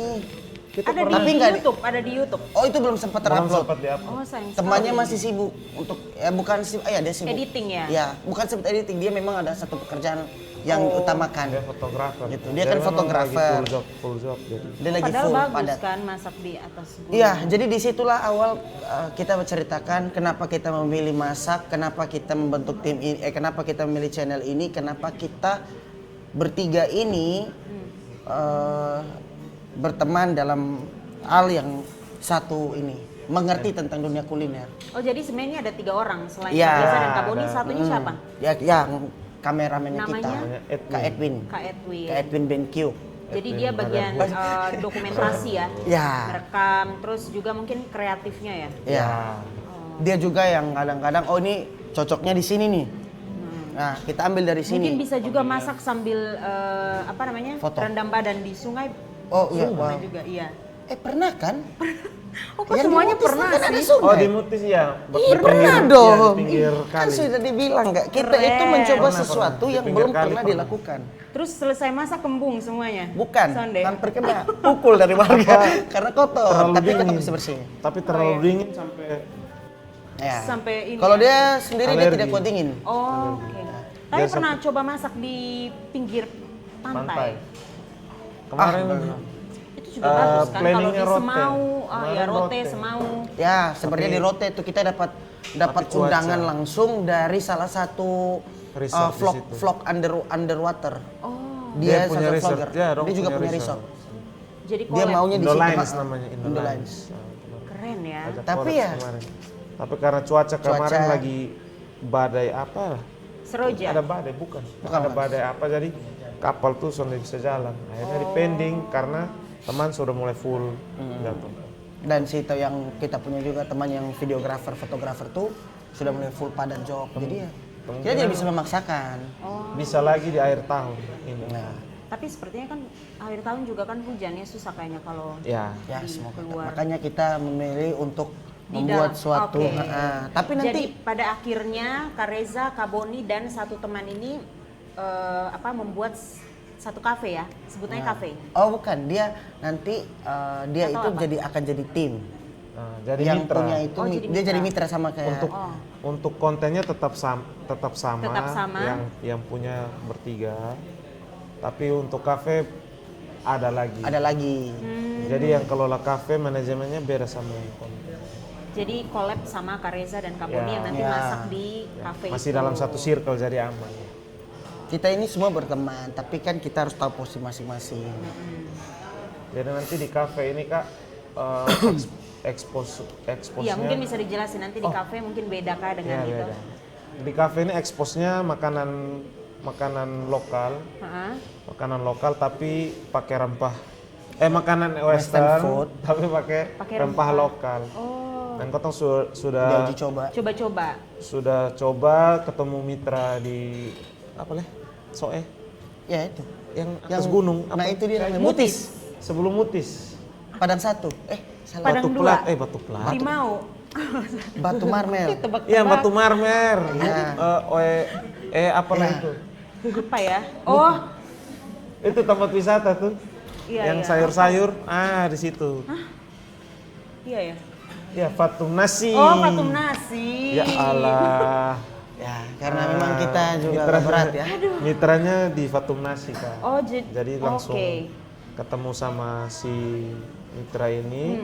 Kita Ada pernah. Tapi di nggak di- YouTube, ada di YouTube. Oh, itu belum sempat Belum terupload. sempat di-upload. Oh sayang Temannya sekali. masih sibuk untuk bukan sibuk, dia sibuk. Editing ya? Ya, bukan sibuk editing, dia memang ada satu pekerjaan yang utamakan. Dia fotografer. Gitu. Dia kan memang fotografer. lagi full job jadi. Dia lagi Padahal full bagus padat. kan masak di atas gunung. Iya, jadi disitulah awal kita menceritakan kenapa kita memilih masak, kenapa kita membentuk tim ini, kenapa kita memilih channel ini, kenapa kita bertiga ini berteman dalam hal yang satu ini, mengerti tentang dunia kuliner. Oh jadi sebenarnya ada 3 orang selain Iya. Kak Reza dan Kak Boni, Ada. satunya siapa? Ya, yang kameramennya kita, Namanya? Kak Edwin, Kak Edwin. Kak Edwin BenQ. Jadi dia bagian dokumentasi ya, Ya, merekam, terus juga mungkin kreatifnya ya. ya. Dia juga yang kadang-kadang, oh ini cocoknya di sini nih. Nah, kita ambil dari sini. Mungkin bisa juga masak sambil apa namanya, Foto. rendam badan di sungai. Oh iya, Sungai wow. juga, iya. Pernah kan? Oh kok Yang di semuanya Mutis pernah kan ada sih? sungai. Oh di Mutis ya? Iya pernah dong. Iya, di pinggir Kan kali. sudah dibilang nggak, kita Keren. itu mencoba Pernah, sesuatu pernah. Di yang pinggir belum kali pernah pernah. dilakukan. Terus selesai masak kembung semuanya? Bukan, Sonde. hampir kena pukul dari warga karena kotor, Terlalu tapi tetap dingin. bisa bersih. Tapi terlalu dingin sampai Ya. Sampai ini Kalau ya? dia sendiri dia Alergi. tidak kuat dingin. Oh, oke. Tapi Dia pernah coba masak di pinggir pantai? pantai. Kemarin Itu juga bagus kan kalau di planningnya rote. Semau, ya Kemarin rote, rote. Semau. Ya, sepertinya di Rote itu kita dapat Tapi cuaca. undangan langsung dari salah satu Resort di vlog situ. vlog underwater. Oh, Dia, Dia punya satu resort. vlogger. Ya, dong, Dia juga punya punya resort. resort. jadi Dia collab. maunya di situ. Indolines Pak. namanya, Indolines. Indolines. Keren ya. Ajak Tapi collab ya- kemarin. Tapi karena cuaca kemarin Cuaca. lagi badai apa lah? Seroja. Ada badai bukan? Bukan, Ada Mas. badai apa jadi kapal tuh sudah bisa jalan. Akhirnya dipending karena teman sudah mulai full jatuh. Dan si itu yang kita punya juga teman yang videografer, fotografer tuh sudah mulai full padat job. Jadi ya kita tidak bisa memaksakan. Bisa lagi di akhir tahun ini. Nah, Tapi sepertinya kan akhir tahun juga kan hujannya susah kayaknya kalau Ya. ya semoga. keluar. Makanya kita memilih untuk Di membuat dalam. suatu. Oke. Tapi nanti Jadi pada akhirnya Kak Reza, Kak Boni dan satu teman ini membuat satu kafe ya, sebutannya kafe. oh bukan, dia nanti dia Atau itu apa? akan jadi tim. Nah, jadi yang mitra. punya itu Oh, jadi dia jadi mitra. mitra sama kayak Untuk kontennya tetap sama, Tetap sama. yang punya bertiga. Tapi untuk kafe ada lagi. ada lagi. Jadi yang kelola kafe manajemennya beda sama yang konten. Jadi collab sama Kak Reza dan Kak Boni Ya. yang nanti Ya. masak di kafe Masih itu. dalam satu circle jadi aman. Kita ini semua berteman, tapi kan kita harus tahu posisi masing-masing. Jadi nanti di kafe ini Kak eksposnya. Iya mungkin bisa dijelasin nanti di kafe mungkin beda Kak dengan Iya, itu. beda. Di kafe ini eksposnya makanan lokal, Heeh. tapi pakai rempah. Makanan Western western, food. tapi pakai Pakai rempah rempah. lokal. Oh, Dan kotong Dia sudah uji coba. coba-coba. sudah coba ketemu mitra di apa leh? Soe Ya itu. yang atas gunung. Nah itu dia namanya Mutis. Mutis. Sebelum Mutis. Padang satu. Salah. Padang Batu dua. Plat, Batu Plat. Limau. Batu Marmel. Tebak-tebak. Iya, Batu Marmer. Iya. Apalah Iya. itu? Apa ya? Oh, Itu tempat wisata tuh. iya yang iya. sayur-sayur, di situ. Iya ya. Ya, Fatum Nasi. Oh, patung nasi. Ya Allah. Ya, karena memang kita juga Mitra- berat ya. Mitranya di Fatum Nasi, Kak. Oh, Jadi langsung Oke. ketemu sama si mitra ini.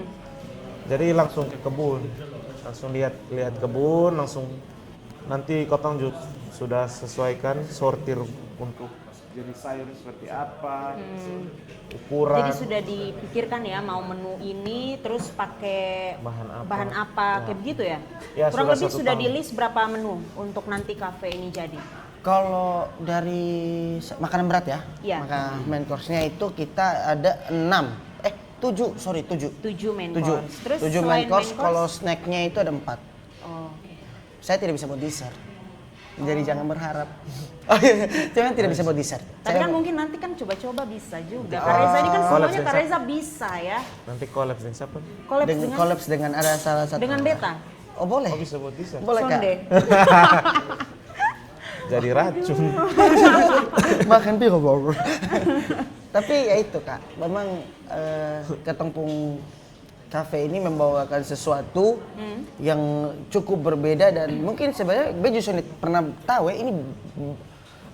Jadi langsung ke kebun. Langsung lihat kebun, langsung nanti kotong sudah sesuaikan sortir untuk jadi sayur seperti apa, ukuran. Jadi sudah dipikirkan ya mau menu ini terus pakai Bahan apa. kayak begitu ya? Ya, Kurang sudah lebih satu sudah tahun. di list berapa menu untuk nanti kafe ini jadi? Kalau dari makanan berat ya, Iya. maka main course-nya itu kita ada 6. 7 7 main 7 course. Terus 7 selain main course, kalau snacknya itu ada 4. Oh, oke. Saya tidak bisa buat dessert. Jadi jangan berharap. Cuman tidak bisa buat dessert. Tapi kan mungkin nanti kan coba-coba bisa juga. Kak Reza ini kan Collab semuanya dengan Kak Reza bisa ya. Nanti collab dengan siapa? Collabs dengan ada salah satu. dengan Beta. Oh boleh. Oh bisa buat dessert. Boleh Kak. Sonde. Jadi racun. Makan piro bro. Tapi ya itu Kak, memang Ketempung Cafe ini membawakan sesuatu yang cukup berbeda dan mungkin sebenarnya gue justru pernah tahu ya ini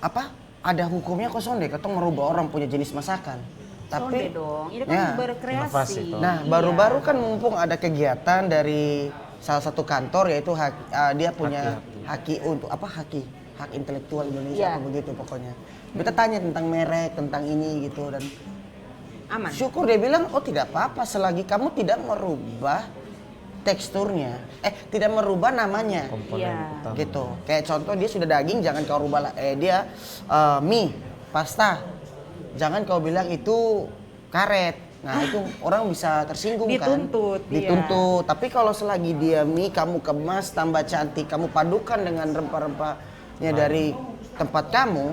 apa ada hukumnya kok Sonde, ketong merubah orang punya jenis masakan. Sonde dong, ini kan ya, berkreasi. inovasi toh. Nah, baru-baru kan mumpung ada kegiatan dari salah satu kantor yaitu dia punya hak intelektual Indonesia Iya. apa begitu pokoknya. Kita tanya tentang merek, tentang ini gitu dan Aman. syukur dia bilang oh tidak apa-apa selagi kamu tidak merubah teksturnya, tidak merubah namanya. Komponen Iya. utama. Gitu. Kayak contoh dia sudah daging jangan kau rubah dia mie, pasta. Jangan kau bilang itu karet. Nah, itu orang bisa tersinggung Dituntut, kan. iya. Dituntut. Tapi kalau selagi dia mie kamu kemas tambah cantik, kamu padukan dengan rempah-rempahnya dari tempat kamu,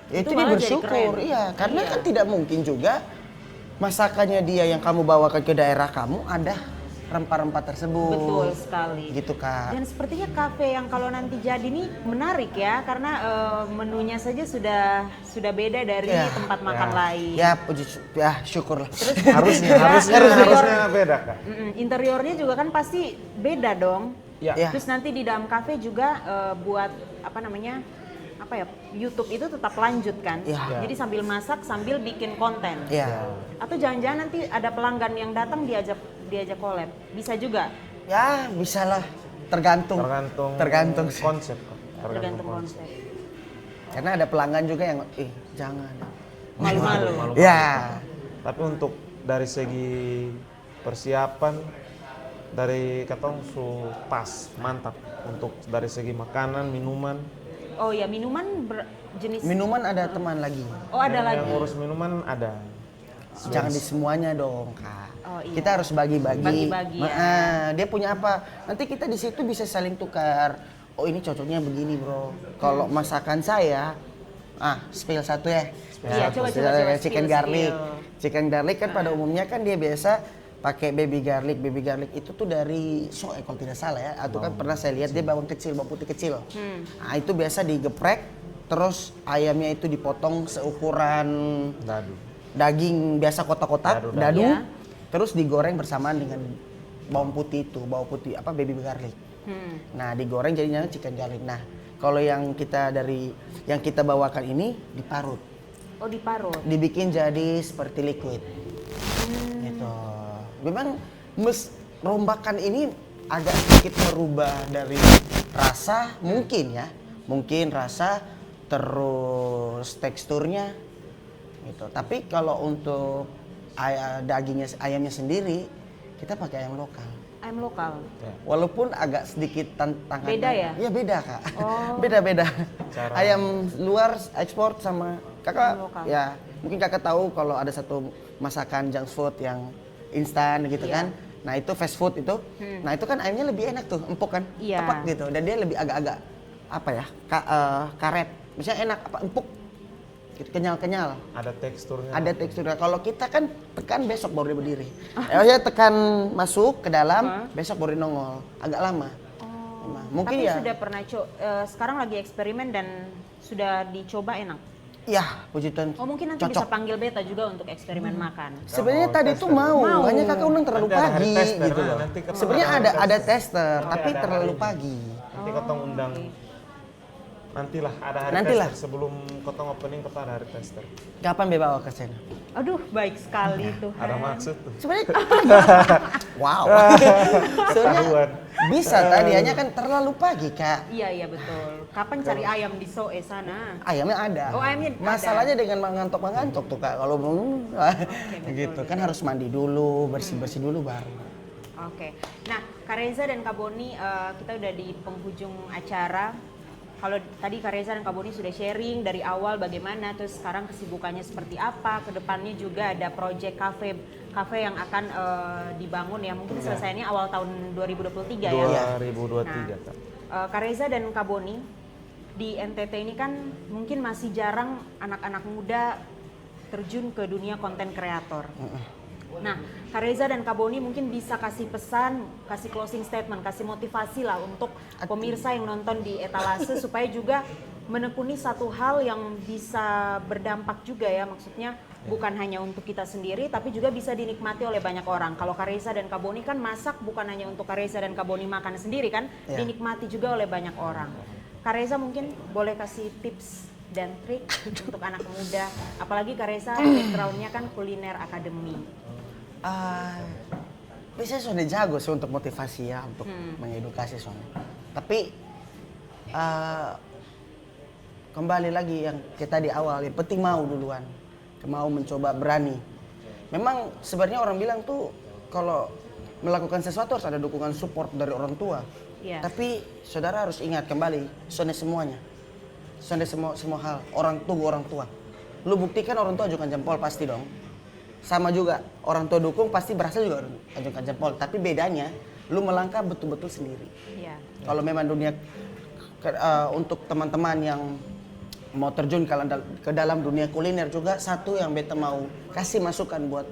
ya Itu itu dia malah jadi bersyukur. keren. Iya, karena Iya. kan tidak mungkin juga masakannya dia yang kamu bawakan ke daerah kamu ada rempah-rempah tersebut. Betul sekali. Gitu Kak. Dan sepertinya kafe yang kalau nanti jadi nih menarik ya, karena menunya saja sudah beda dari Ya, tempat makan lain. Ya, syukurlah. harusnya beda Kak. Interiornya juga kan pasti beda dong. Ya. Terus nanti di dalam kafe juga buat YouTube itu tetap lanjut kan. Ya. Jadi sambil masak sambil bikin konten. Ya. Atau jangan-jangan nanti ada pelanggan yang datang diajak collab. Bisa juga. Ya, bisa lah. Tergantung sih. Konsep Kak. Tergantung konsep. Karena ada pelanggan juga yang jangan. Malu-malu. Ya. Tapi untuk dari segi persiapan dari katong pas mantap untuk dari segi makanan minuman. Oh ya, jenis. Minuman ada teman lagi. Oh, ada lagi. Yang urus minuman ada. Jangan di semuanya dong, Kak. Oh, iya. Kita harus bagi-bagi. Bagi-bagi, ya. Dia punya apa? Nanti kita di situ bisa saling tukar. Oh, ini cocoknya begini, Bro. Kalau masakan saya, spill satu ya. Iya, coba. Chicken spill, garlic. spill. Chicken garlic kan pada umumnya kan dia biasa pakai baby garlic. Baby garlic itu tuh dari soe kalau tidak salah ya. Atau kan pernah saya lihat dia bawang putih kecil. Nah, itu biasa digeprek, terus ayamnya itu dipotong seukuran daging biasa kotak-kotak, dadu. Iya. Terus digoreng bersamaan dengan bawang putih baby garlic. Nah, digoreng jadinya chicken garlic. Nah, kalau yang kita bawakan ini diparut. Oh, diparut. Dibikin jadi seperti liquid. Gitu. Memang rombakan ini agak sedikit merubah dari rasa mungkin ya. Mungkin rasa terus teksturnya gitu. Tapi kalau untuk ayamnya sendiri kita pakai ayam lokal. Ayam lokal. Walaupun agak sedikit tantangan. Beda ya? Iya beda Kak. Oh. Beda-beda. Ayam luar ekspor sama Kakak Ayam lokal. ya mungkin Kakak tahu kalau ada satu masakan junk food yang instan gitu Iya. kan. Nah itu fast food itu. Nah itu kan ayamnya lebih enak tuh, empuk kan. Iya. Tepat gitu. Dan dia lebih agak-agak karet. Misalnya enak empuk. Gitu, kenyal-kenyal. Ada teksturnya. Ada teksturnya. Kalau kita kan tekan besok baru dia berdiri. Ya tekan masuk ke dalam, besok baru dia nongol. Agak lama. Nah, mungkin Tapi ya. sudah pernah sekarang lagi eksperimen dan sudah dicoba enak. Ya, puji Tuhan. Oh, mungkin nanti bisa panggil Beta juga untuk eksperimen makan. Sebenarnya tadi tuh mau, hanya Kakak undang terlalu Nanti ada hari pagi tester, gitu loh. nanti ketemu Sebenarnya ada hari ada tester, tapi ada terlalu hari. pagi. Nanti kotong undang. Nantilah ada hari Nantilah. tester sebelum kotong opening kotong ada hari tester. Kapan bawa ke sana? Aduh, baik sekali tuh. Ada maksud tuh. Sebenarnya wow. Sebenarnya Ketahuan. bisa tadi hanya kan terlalu pagi, Kak. Iya betul. Kapan cari ayam di Soe sana? Ayamnya ada. Oh, ayamnya ada. Masalahnya dengan mengantuk tuh, Kak. Kalau gitu kan harus mandi dulu, bersih-bersih dulu baru. Oke. Nah, Kak Reza dan Kak Boni, kita udah di penghujung acara. Kalau tadi Kak Reza dan Kak Boni sudah sharing dari awal bagaimana, terus sekarang kesibukannya seperti apa, kedepannya juga ada project kafe yang akan dibangun ya. Mungkin selesainya awal tahun 2023 ya. 2023 Kak. Kak Reza dan Kak Boni, di NTT ini kan mungkin masih jarang anak-anak muda terjun ke dunia konten kreator. Nah, Kak Reza dan Kak Boni mungkin bisa kasih pesan, kasih closing statement, kasih motivasi lah untuk pemirsa yang nonton di etalase supaya juga menekuni satu hal yang bisa berdampak juga ya, maksudnya bukan hanya untuk kita sendiri tapi juga bisa dinikmati oleh banyak orang. Kalau Kak Reza dan Kak Boni kan masak bukan hanya untuk Kak Reza dan Kak Boni makan sendiri kan, dinikmati juga oleh banyak orang. Kak Reza mungkin boleh kasih tips dan trik untuk anak muda, apalagi Kak Reza background-nya kan kuliner akademi. Biasanya sudah jago sih untuk motivasi ya, untuk mengedukasi soalnya. Tapi kembali lagi yang kita di awal, yang penting mau duluan, mau mencoba, berani. Memang sebenarnya orang bilang tuh kalau melakukan sesuatu harus ada dukungan support dari orang tua. Iya. Tapi saudara harus ingat kembali, soalnya semuanya, soalnya semua hal orang tua. Lu buktikan orang tua ajukan jempol pasti dong. Sama juga orang tua dukung pasti berhasil juga ajukan jempol. Tapi bedanya lu melangkah betul-betul sendiri. Iya. Kalau memang dunia untuk teman-teman yang mau terjun ke dalam dunia kuliner juga, satu yang beta mau kasih masukan buat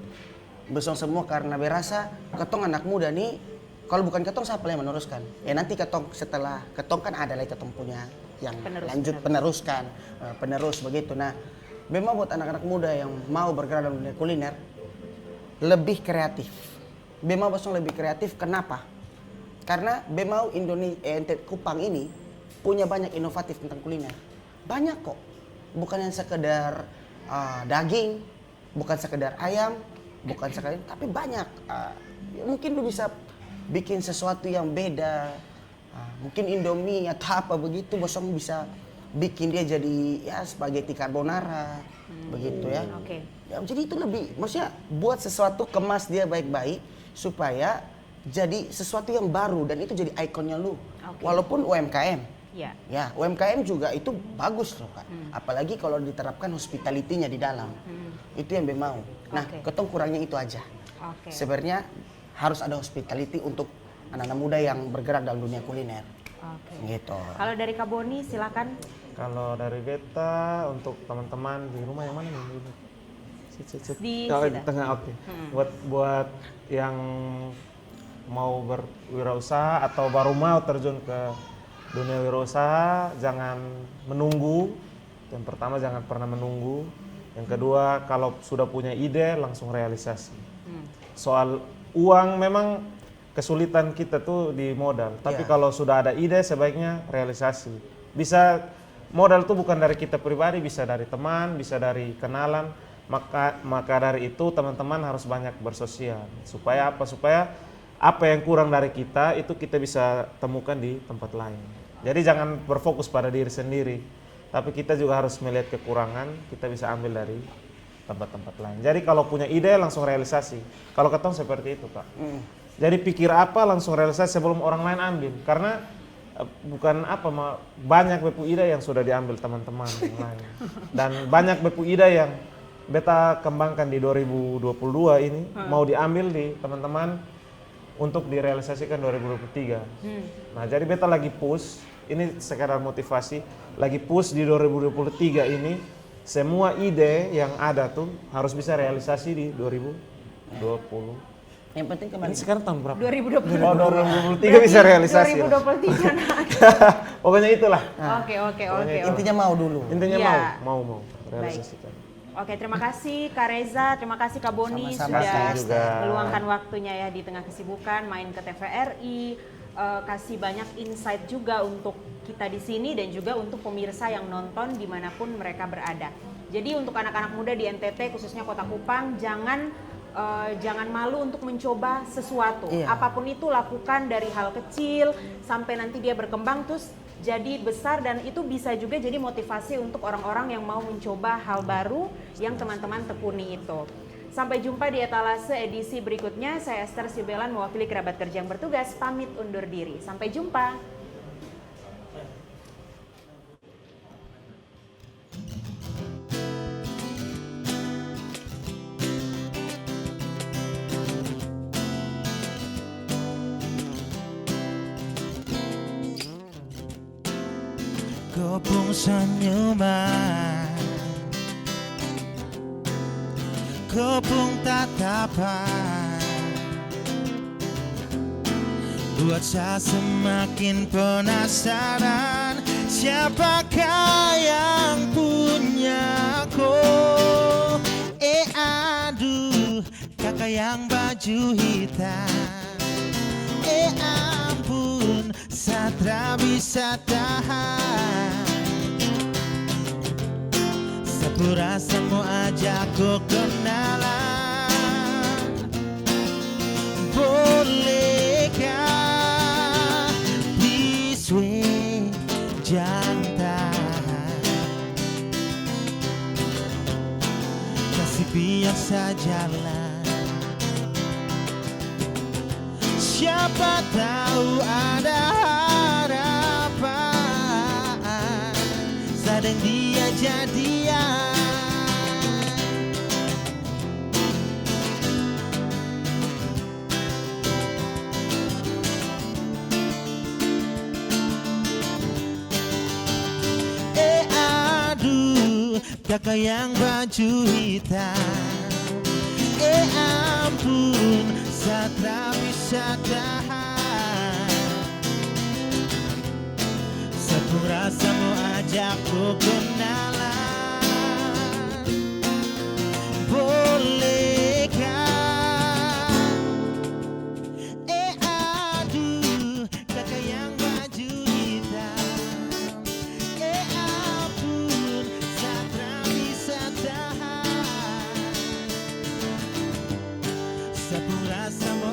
besok semua, karena berasa ketong anak muda nih, kalau bukan ketong siapa yang meneruskan? Ya nanti ketong setelah ketong kan ada lagi ketong punya yang penerus begitu. Nah, memang buat anak-anak muda yang mau bergerak dalam dunia kuliner lebih kreatif. Bemau Bosong lebih kreatif, kenapa? Karena Bemau Indonesia Kupang ini punya banyak inovatif tentang kuliner. Banyak kok. Bukan yang sekedar daging, bukan sekedar ayam, bukan sekedar, tapi banyak. Mungkin lu bisa bikin sesuatu yang beda. Mungkin Indomie atau apa begitu, Bosong bisa bikin dia jadi ya spaghetti carbonara begitu ya. Oke. Ya, jadi itu lebih, maksudnya buat sesuatu, kemas dia baik-baik supaya jadi sesuatu yang baru dan itu jadi ikonnya lu. Oke. Walaupun UMKM. Iya. Ya, UMKM juga itu bagus loh Kak. Apalagi kalau diterapkan hospitality-nya di dalam. Itu yang Bemau. Nah, Oke. ketong kurangnya itu aja. Oke. Sebenarnya harus ada hospitality untuk anak-anak muda yang bergerak dalam dunia kuliner. Oke. Gitu. Kalau dari Kak Boni silakan. Kalau dari beta untuk teman-teman di rumah yang mana nih? Di Oh, sini. di tengah, oke. Buat yang mau berwirausaha atau baru mau terjun ke dunia wirausaha, jangan menunggu. Yang pertama jangan pernah menunggu. Yang kedua, kalau sudah punya ide langsung realisasi. Soal uang memang kesulitan kita tuh di modal. Tapi kalau sudah ada ide sebaiknya realisasi. Bisa modal tuh bukan dari kita pribadi, bisa dari teman, bisa dari kenalan. Maka dari itu teman-teman harus banyak bersosial. Supaya apa? Supaya apa yang kurang dari kita itu kita bisa temukan di tempat lain. Jadi jangan berfokus pada diri sendiri. Tapi kita juga harus melihat kekurangan, kita bisa ambil dari tempat-tempat lain. Jadi kalau punya ide langsung realisasi. Kalau ketong seperti itu Pak. Jadi pikir apa langsung realisasi sebelum orang lain ambil. Karena bukan apa, banyak bepu ide yang sudah diambil teman-teman yang lain. Dan banyak bepu ide yang beta kembangkan di 2022 ini mau diambil di teman-teman untuk direalisasikan 2023. Nah, jadi beta lagi push, ini sekedar motivasi, lagi push di 2023 ini semua ide yang ada tuh harus bisa realisasi di 2020. Yang penting kembali. Ini sekarang tahun berapa? 2020. Oh, 2023 bisa realisasi. 2023 nah. Pokoknya itulah. Oke. Intinya mau dulu. Intinya Iya. mau realisasikan. Oke, terima kasih Kak Reza, terima kasih Kak Boni Sama-sama. sudah juga. meluangkan waktunya ya di tengah kesibukan main ke TVRI, kasih banyak insight juga untuk kita di sini dan juga untuk pemirsa yang nonton dimanapun mereka berada. Jadi untuk anak-anak muda di NTT khususnya Kota Kupang jangan malu untuk mencoba sesuatu. Iya. Apapun itu lakukan dari hal kecil sampai nanti dia berkembang terus jadi besar dan itu bisa juga jadi motivasi untuk orang-orang yang mau mencoba hal baru yang teman-teman tekuni itu. Sampai jumpa di etalase edisi berikutnya. Saya Esther Sibelan mewakili kerabat kerja yang bertugas pamit undur diri. Sampai jumpa. Kepung senyuman, kepung tatapan, buat saya semakin penasaran. Siapakah yang punya kau? Aduh, kakak yang baju hitam. Ampun, Satra bisa tahan. Sepura mau ajak ku kenalan. Bolehkah this way jantan? Kasih biar sajalah. Siapa tahu ada harapan, sedang dia jadian. Aduh, kakak yang baju hitam. Ampun, Satra bisa tahan. Sepura mau ajak ku kenalan. Bolehkah? Aduh, kakak yang baju hitam. Ampun, Satra bisa tahan. Sepura mau